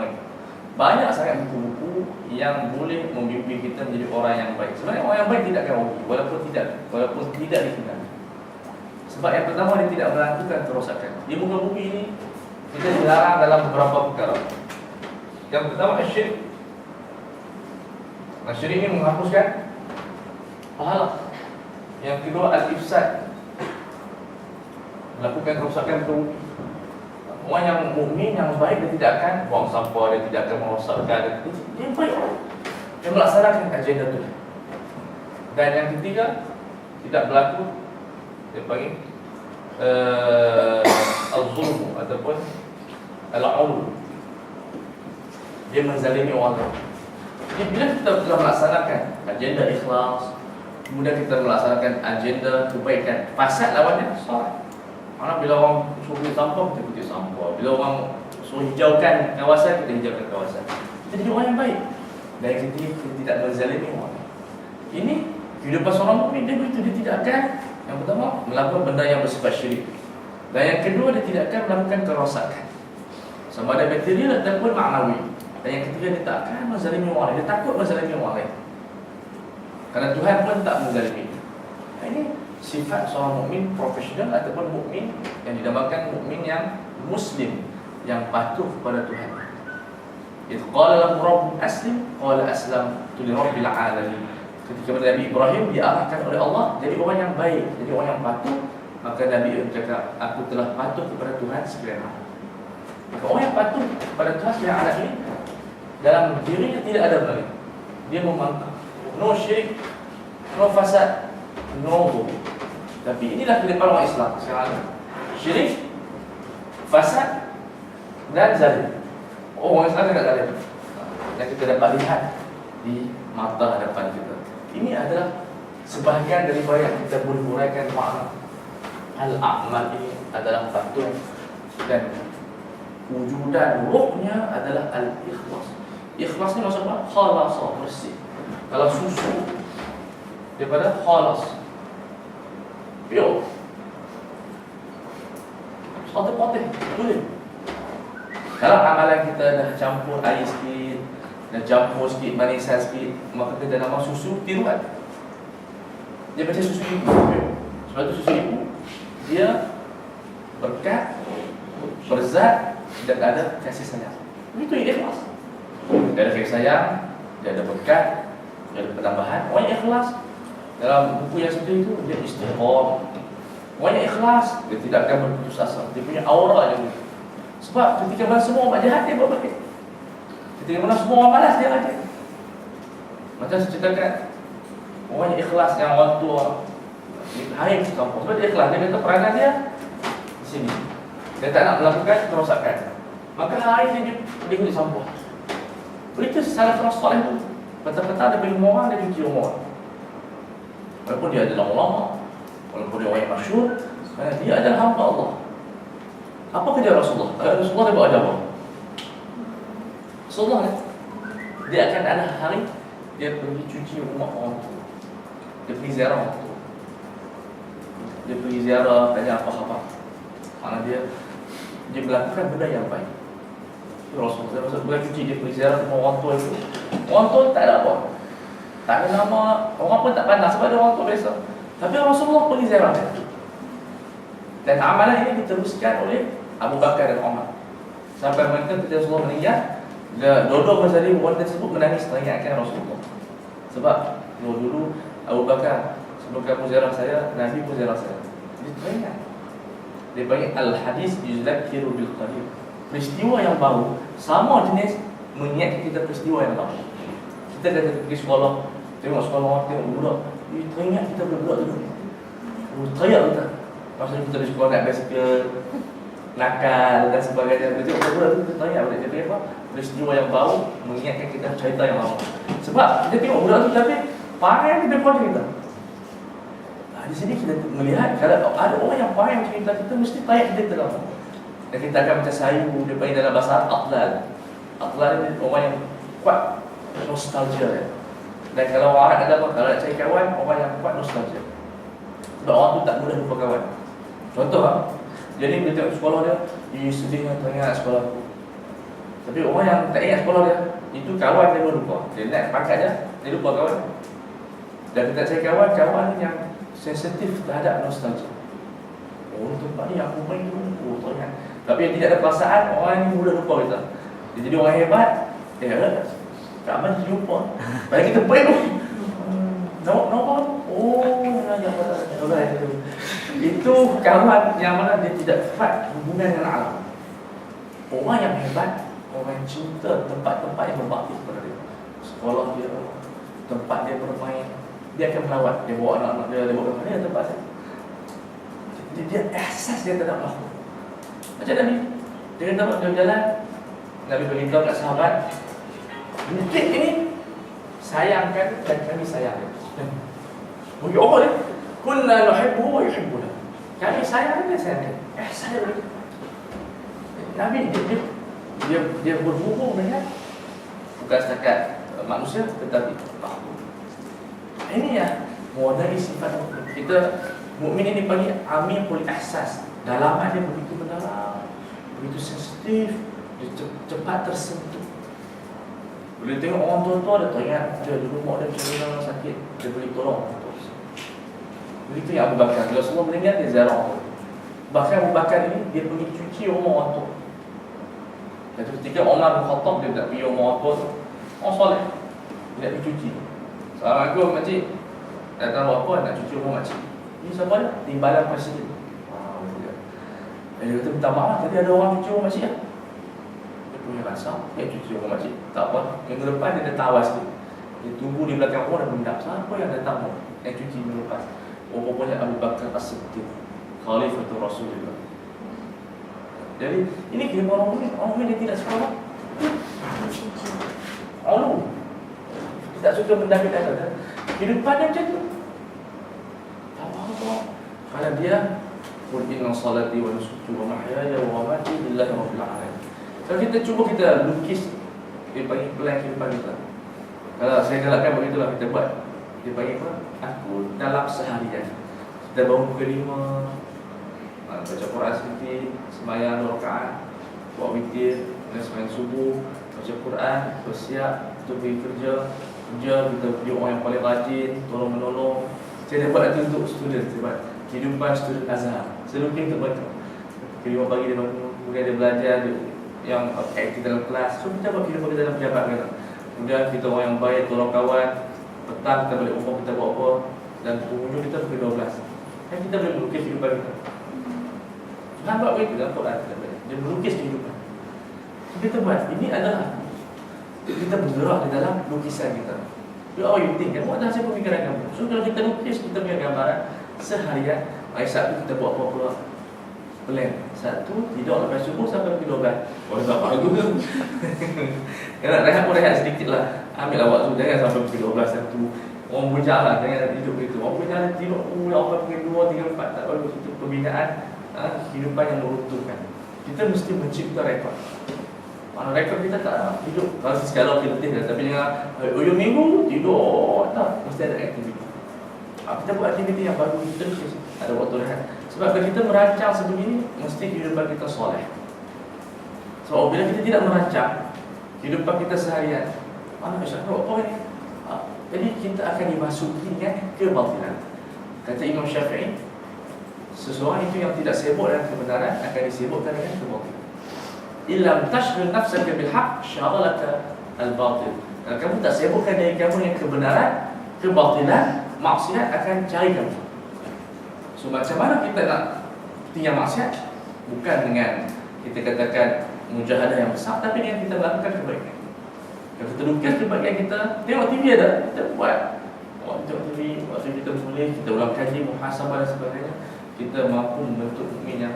poin. Banyak sangat buku-buku yang boleh membimbing kita menjadi orang yang baik. Sebenarnya orang yang baik tidak akan rugi walaupun tidak dikenal. Sebab yang pertama, dia tidak melakukan kerosakan. Di muka bumi ini kita dilarang dalam beberapa perkara. Yang pertama, syirik. Syirik ini menghapuskan pahala. Yang kedua, al-ifsad, melakukan kerosakan ke bumi. Orang yang mukmin, yang baik, dia tidak akan buang sampah, dia tidak akan merosakkan. Dia baik, dia melaksanakan agenda tu. Dan yang ketiga, tidak berlaku, dia panggil al-zulm ataupun al-'ulu. Dia menzalimi orang lain. Jadi bila kita telah melaksanakan agenda ikhlas, kemudian kita melaksanakan agenda kebaikan, fasad lawannya salat. Mana bila orang suruh kutip sampah, kita kutip sampah. Bila orang suruh hijaukan kawasan, kita hijaukan kawasan. Kita jadi orang yang baik. Dan yang ketiga, kita tidak menzalimi orang. Ini kehidupan seorang mukmin, dia begitu. Dia tidak akan, yang pertama, melakukan benda yang bersifat syirik. Dan yang kedua, dia tidak akan melakukan kerosakan, sama ada material ataupun maknawi. Dan yang ketiga, dia tak akan menzalimi orang lain. Dia takut menzalimi orang lain, kerana Tuhan pun tak menzalimi. Ini sifat seorang mukmin profesional ataupun mukmin yang dinamakan mukmin yang muslim, yang patuh kepada Tuhan. Idh qala lahu rabbuka aslim qala aslamtu li rabbil alamin. Ketika Nabi Ibrahim diarahkan oleh Allah jadi orang yang baik, jadi orang yang patuh, maka Nabi berkata, aku telah patuh kepada Tuhan sekalian alam. Maka orang yang patuh kepada Tuhan sekalian alam ini, dalam dirinya tidak ada benda. Dia memangkah, no syirik, no fasad, no ghul. Tapi inilah kehidupan orang Islam sekarang. Syirik, fasad dan zalim. Orang Islam tidak zalim. Dan kita dapat lihat di mata hadapan kita. Ini adalah sebahagian daripada yang kita boleh huraikan makna al-a'mal ini adalah patuh, dan wujudan ruhnya adalah al-ikhlas. Ikhlas ni maksudnya khalas, bersih. Kalau susu daripada khalas, pure, satu poteh, boleh. Kalau amalan kita dah campur air sikit, dah campur sikit manisan sikit, maka kita nama susu tiruan. Dia macam susu ibu. Sebab itu susu ibu, dia berkat, berzat, dan ada kasih sayang. Itu ikhlas. Dia ada kasih sayang, dia ada berkat, dia ada pertambahan. Orang yang ikhlas dalam buku yang seperti itu, dia istiqamah. Orang yang ikhlas, dia tidak akan berputus asa. Dia punya aura yang begitu. Sebab ketika mana semua orang jahat, dia buat baik. Ketika mana semua orang malas, dia rajin. Macam saya ceritakan, orang yang ikhlas, yang orang tua Haim kampung, sebab dia ikhlas. Dia kata peranan dia di sini, dia tak nak melakukan kerosakan, maka hari dia kulit sampah. Begitu salah terus soleh tu. Petang-petang dia pergi rumah orang, dia cuci rumah orang. Walaupun dia adalah ulama, walaupun dia orang yang masyhur, kerana dia adalah hamba Allah. Apa kerja Rasulullah? Rasulullah dia buat apa? Rasulullah dia akan ada hari dia pergi cuci rumah orang tu. Dia pergi ziarah orang tu. Dia pergi ziarah, tanya apa-apa. Kerana dia melakukan benda yang baik. Rasulullah bukan cuci, dia pergi ziarah rumah orang tua itu. Orang tua tak ada apa, tak ada nama, orang pun tak pandang sebab dia orang tua biasa. Tapi Rasulullah pergi ziarah dia. Dan amalan ini diteruskan oleh Abu Bakar dan Umar. Sampai mereka ketika Rasulullah meninggal, dua-dua mazhab wanita tersebut menangis teringatkan Rasulullah. Sebab dulu Abu Bakar, sebelum kamu ziarah saya, Nabi pun ziarah saya. Dia teringat. Dia panggil al-hadis yuzakkiru bil qarib. Peristiwa yang baru sama jenis mengingatkan kita peristiwa yang lama. Kita dah pergi sekolah, tengok sekolah, tengok budak, teringat kita budak dulu. Teriak kita. Maksudnya kita di sekolah naik basikal, nakal dan sebagainya. Kita budak tu kita teringat balik. Jadi apa? Peristiwa yang baru mengingatkan kita cerita yang lama. Sebab kita tengok budak tu tapi pandai di depan kita. Di sini kita melihat kalau ada orang yang pandai cerita kita mesti tayar dia dalam. Dan kita akan macam sayu, dia panggil dalam bahasa aqlal. Aqlal ni orang yang kuat nostalgia. Dan kalau orang ada apa, kalau nak cari kawan, orang yang kuat nostalgia. Sebab orang tu tak mudah lupa kawan. Contoh lah, jadi bila tengok sekolah dia, sedihnya teringat sekolah tu. Tapi orang yang tak ingat sekolah dia, itu kawan dia lupa. Dia nak pakat je, dia lupa kawan. Dan kita cari kawan yang sensitif terhadap nostalgia. Oh, tempat ni aku main dulu, tak ingat. Tapi yang tidak ada perasaan, orang ni mudah lupa kita. Dia jadi orang hebat, Kak Aman jadi lupa. Padahal kita main tu. Itu kawan yang mana dia tidak kuat hubungan dengan alam. Orang yang hebat, orang yang cinta tempat-tempat yang berbakti kepada dia, sekolah dia, tempat dia bermain, dia akan melawat. Dia bawa anak-anak dia bawa ke tempat saya. Dia ihsas dia tak nak melawat. Macam Nabi, dia kata dia berjalan, Nabi beritahu kat sahabat, mungkin ini sayangkan dan kami sayang dia. Bagi Allah dia, kunna nuhibbuhu wa yuhibbuna. Kami sayang dia, sayang dia. Ihsas dia. Nabi dia berhubung dengan bukan setakat manusia tetapi makhluk. Ini ya mewarnai sifat kita. Mukmin ini panggil amir pul ihsas. Dalaman dia begitu mendalam, begitu sensitif, dia cepat tersentuh. Boleh tengok orang tua-tua dia teringat dia dulu mak dia macam sakit, dia boleh tolong. Begitu yang Abu Bakar, bila semua meninggal dia ziarah. Bahkan Abu Bakar ini dia pergi cuci rumah orang tua. Dan ketika Umar bin Khattab dia nak pergi rumah orang tua tu, orang soleh, dia nak pergi cuci. Assalamualaikum makcik, datang buat apa? Nak cuci rumah makcik. Ini siapa dia? Timbalan presiden. Dia kata minta maaf, tadi ada orang cuci rumah makcik lah. Dia punya rasa, dia cuci rumah makcik. Tak apa, minggu depan dia datang awal sikit. Dia tunggu di belakang rumah dan mendap. Siapa yang datang yang cuci minggu lepas? Rupanya Abu Bakar As-Siddiq, Khalifatul Rasulullah. Jadi ini kira orang ini dia tidak sekolah. Alu. Dia tak suka mendapik kata. Kehidupan dia macam tu. Allah. Kalau dia qul inna salati wa nusuki wa mahyaya wa mamati lillahi rabbil alamin. Kalau kita cuba kita lukis dia bagi plan kehidupan kita. Kalau saya galakkan begitulah kita buat. Dia bagi apa? Aku dalam seharian kita bangun pukul 5, baca Quran sedikit, sembahyang 2 rakaat, buat witir, sembahyang subuh, baca Quran, bersiap untuk pergi kerja, kita jadi orang yang paling rajin, tolong menolong. Saya buat itu untuk student, sebab kehidupan student Azhar selukir untuk bantu. Pukul 5 pagi dia bangun, kemudian dia belajar yang aktif dalam kelas. So kita buat kehidupan kita dalam pejabat kita. Kemudian kita orang yang baik, tolong kawan. Petang kita balik rumah, kita buat apa, dan penghujung kita pukul 12. Kan kita boleh melukis kehidupan kita. Nampak begitu dalam Quran dia melukis kehidupan. So, kita buat, ini adalah kita bergerak di dalam lukisan kita. How you think, kan? Buat hasil pemikiran kamu. So kalau kita lukis, kita punya gambaran seharian. Hari Sabtu kita buat apa-apa plan. Satu, tidur lepas subuh sampai pukul 12. Oh, tak apa juga. Kalau rehat pun rehat sedikit lah. Ambil lah waktu, jangan sampai pukul 12 satu. Orang berjalan, jangan tidur begitu. Orang berjalan tidur, sampai pukul 2, 3, 4. Tak bagus. Itu pembinaan kehidupan yang meruntuhkan. Kita mesti mencipta rekod. Mana rekod kita tak hidup. Kalau sekarang kita letih dah. Tapi jangan hujung minggu tidur. Tak, mesti ada aktiviti. Kita buat aktiviti yang baru. Kita ada waktu rehat. Sebab kalau kita merancang sebegini, mesti kehidupan kita soleh. So bila kita tidak merancang kehidupan kita seharian, mana bisa apa ni? Jadi kita akan dimasuki dengan kebatilan. Kata Imam Syafi'i, seseorang itu yang tidak sibuk dengan kebenaran akan disibukkan dengan kebatilan. Illam tashghil nafsaka bil haqq syaghalaka al batil. Kalau kamu tak sibukkan diri kamu dengan kebenaran, kebatilan, maksiat akan cari kamu. So macam mana kita nak tinggal maksiat? Bukan dengan kita katakan mujahadah yang besar, tapi dengan kita melakukan kebaikan. Kalau kita lukis kebaikan kita, tengok TV ada, kita buat. Tengok TV, waktu kita boleh, kita ulang kaji, muhasabah dan sebagainya. Kita mampu membentuk mukmin yang